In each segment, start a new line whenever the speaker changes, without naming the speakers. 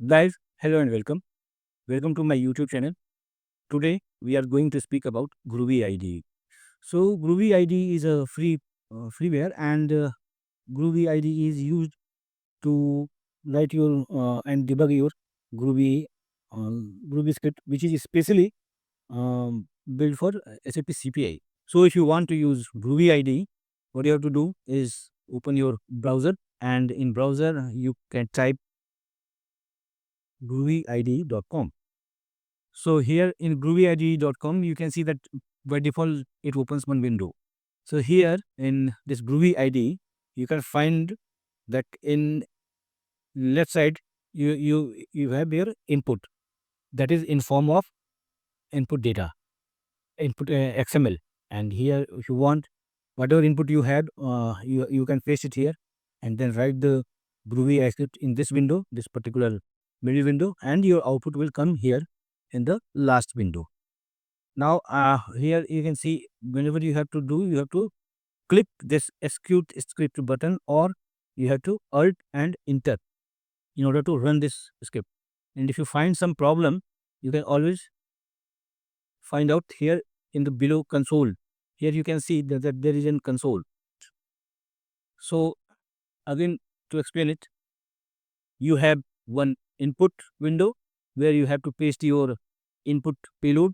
Guys, hello and welcome. Welcome to my YouTube channel. Today we are going to speak about Groovy IDE. So Groovy IDE is a freeware, and Groovy IDE is used to write your and debug your Groovy Groovy script, which is especially built for SAP CPI. So if you want to use Groovy IDE, what you have to do is open your browser, and in browser you can type groovyide.com. So here in groovyide.com, you can see that by default it opens one window. So here in this Groovy ID, you can find that in left side you have your input, that is in form of input data, input XML, and here if you want whatever input you had, you can paste it here and then write the Groovy script in this window, this particular middle window, and your output will come here in the last window. Now, here you can see whenever you have to do, you have to click this execute script button, or you have to alt and enter in order to run this script. And if you find some problem, you can always find out here in the below console. Here you can see that there is a console. So again, to explain it, you have one input window where you have to paste your input payload.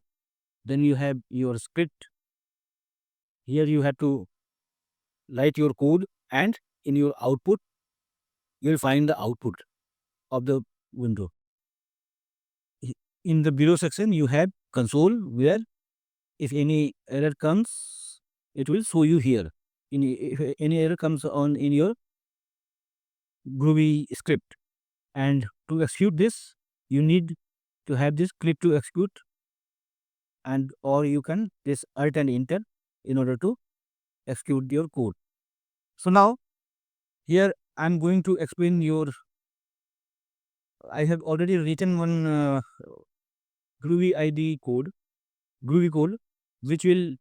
Then you have your script. Here you have to write your code, and in your output you will find the output of the window. In the below section you have console, where if any error comes, it will show you here. If any error comes on in your Groovy script, and to execute this you need to have this click to execute, and or you can this alt and enter in order to execute your code. So now here I'm going to explain your. I have already written one Groovy ID code, Groovy code, which will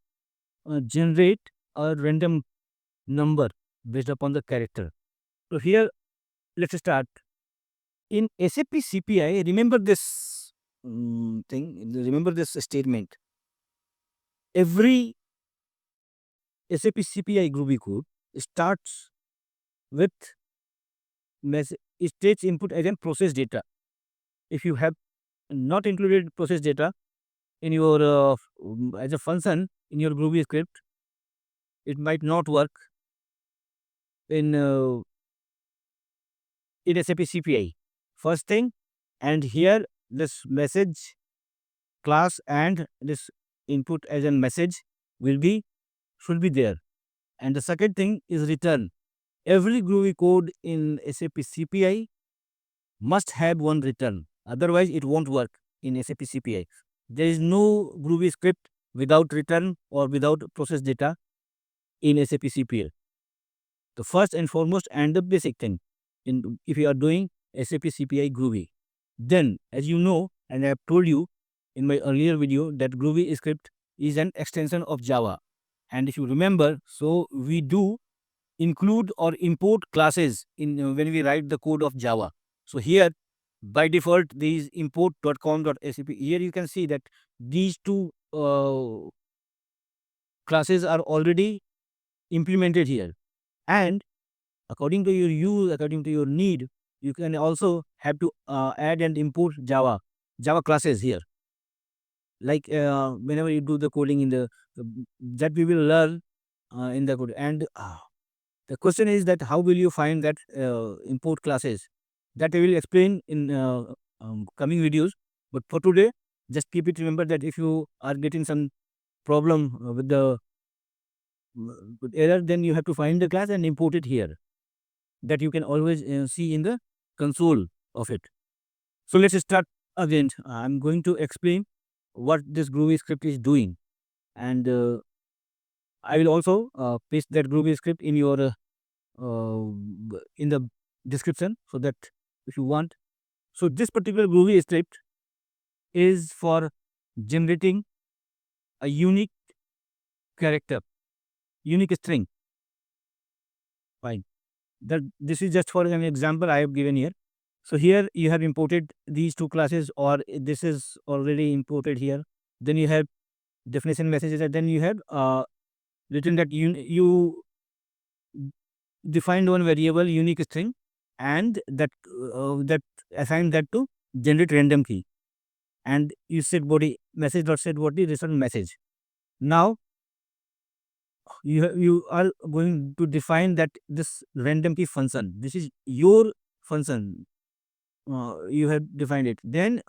generate a random number based upon the character. So here, let's start. In SAP CPI, remember this thing. Remember this statement. Every SAP CPI Groovy code starts with states input as a process data. If you have not included process data in your as a function in your Groovy script, it might not work in SAP CPI. First thing, and here this message class and this input as a message will be should be there. And the second thing is return. Every Groovy code in SAP CPI must have one return. Otherwise, it won't work in SAP CPI. There is no Groovy script without return or without process data in SAP CPI. The first and foremost and the basic thing in if you are doing SAP CPI Groovy. Then, as you know, and I have told you in my earlier video, that Groovy script is an extension of Java. And if you remember, so we do include or import classes in when we write the code of Java. So here, by default, these import.com.sap. Here you can see that these two classes are already implemented here, and according to your use, according to your need, you can also have to add and import Java classes here. Like whenever you do the coding in that we will learn in the code. And the question is that how will you find that import classes? That I will explain in coming videos. But for today, just keep it remember that if you are getting some problem with the with error, then you have to find the class and import it here. That you can always see in the console of it. So let's start again. I'm going to explain what this Groovy script is doing, and I will also paste that Groovy script in your in the description, so that if you want. So this particular Groovy script is for generating a unique character, unique string. Fine. That this is just for an example I have given here. So here you have imported these two classes, or this is already imported here. Then you have definition messages, and then you have written that you defined one variable unique string, and that assigned that to generate random key, and you set body message dot set body return message. Now you are going to define that this random key function. This is your function. You have defined it. Then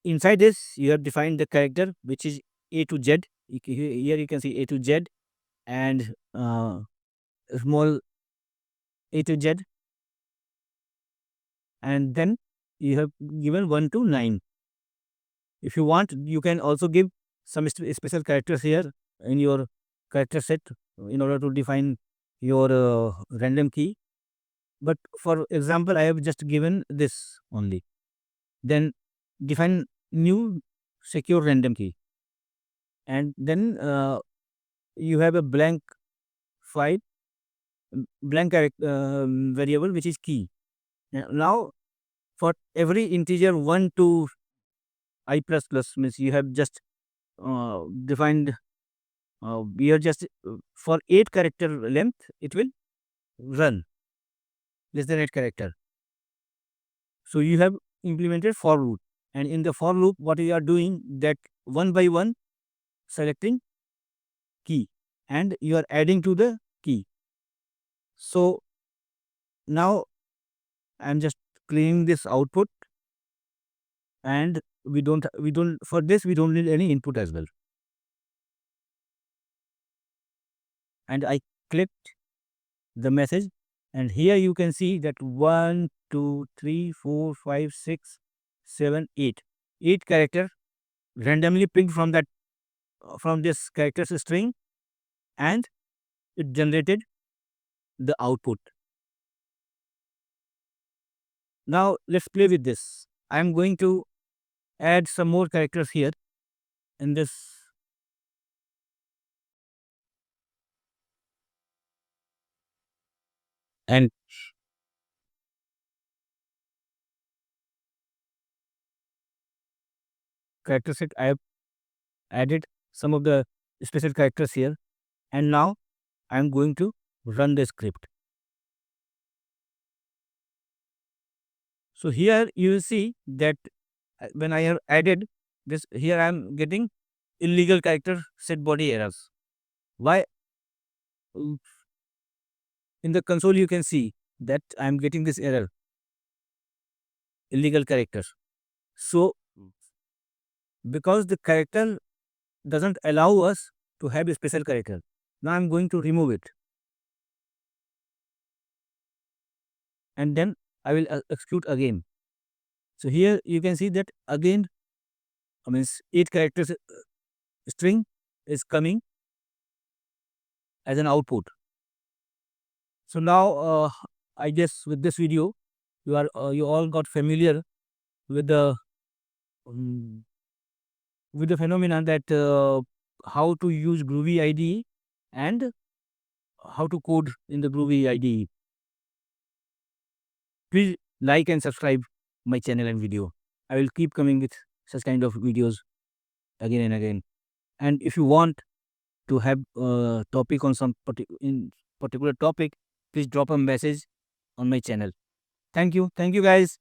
inside this you have defined the character which is A to Z. Here you can see A to Z and small A to Z, and then you have given 1 to 9. If you want, you can also give some special characters here in your character set in order to define your random key. But for example, I have just given this only. Then define new secure random key, and then you have a blank file, blank variable which is key. Now for every integer 1 to I plus plus means you have just defined we are just for 8 character length it will run less than 8 character. So you have implemented for loop, and in the for loop what you are doing that one by one selecting key and you are adding to the key. So now I am just cleaning this output, and we don't for this we don't need any input as well. And I clicked the message, and here you can see that 1 2 3 4 5 6 7 8 8 character randomly picked from that from this characters string, and it generated the output. Now let's play with this. I am going to add some more characters here in this, and character set I have added some of the special characters here, and now I am going to run the script. So here you will see that when I have added this, here I am getting illegal character set body errors. Why? Mm, In the console you can see that I am getting this error, illegal character. So because the character doesn't allow us to have a special character, now I am going to remove it, and then I will execute again. So here you can see that again, I mean 8 characters string is coming as an output. So now I guess with this video you all got familiar with the um, phenomenon that how to use Groovy IDE and how to code in the Groovy IDE. Please like and subscribe my channel and video. I will keep coming with such kind of videos again and again. And if you want to have a topic on some particular topic, please drop a message on my channel. Thank you guys.